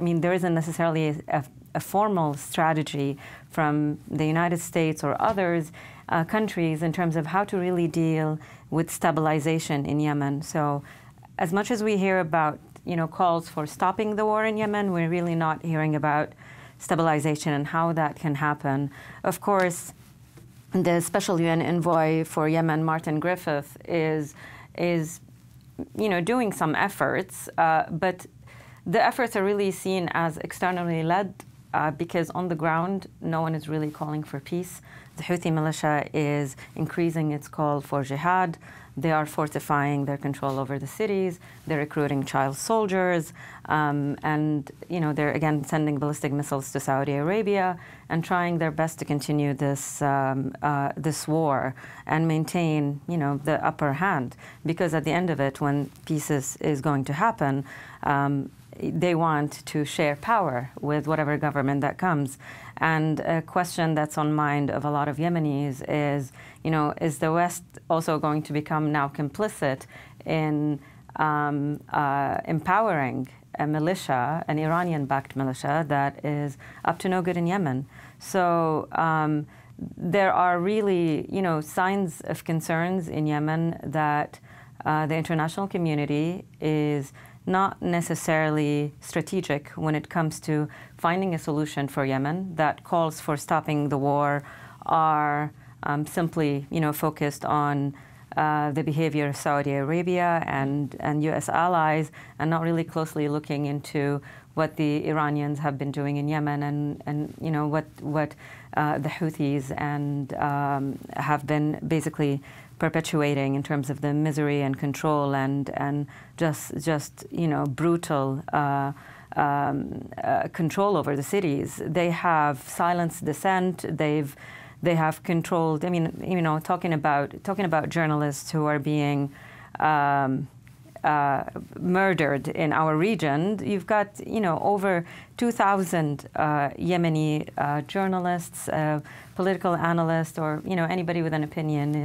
I mean, there isn't necessarily a formal strategy from the United States or others countries in terms of how to really deal with stabilization in Yemen. So as much as we hear about, calls for stopping the war in Yemen, we're really not hearing about stabilization and how that can happen. Of course, the Special UN Envoy for Yemen, Martin Griffith, is doing some efforts, but the efforts are really seen as externally led because on the ground, no one is really calling for peace. The Houthi militia is increasing its call for jihad. They are fortifying their control over the cities. They're recruiting child soldiers, and they're again sending ballistic missiles to Saudi Arabia and trying their best to continue this this war and maintain the upper hand. Because at the end of it, when peace is going to happen, they want to share power with whatever government that comes. And a question that's on mind of a lot of Yemenis is, is the West also going to become now complicit in empowering a militia, an Iranian-backed militia, that is up to no good in Yemen? So there are really, signs of concerns in Yemen that the international community is not necessarily strategic when it comes to finding a solution for Yemen. That calls for stopping the war are simply, focused on the behavior of Saudi Arabia and U.S. allies, and not really closely looking into what the Iranians have been doing in Yemen and what the Houthis and have been basically perpetuating in terms of the misery and control and just brutal control over the cities. They have silenced dissent. They have controlled. I mean, talking about journalists who are being murdered in our region. You've got over 2,000 Yemeni journalists, political analysts, or anybody with an opinion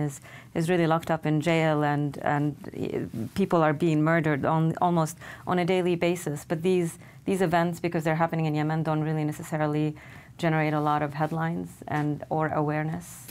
is really locked up in jail, and people are being murdered almost on a daily basis. But these events, because they're happening in Yemen, don't really necessarily generate a lot of headlines or awareness.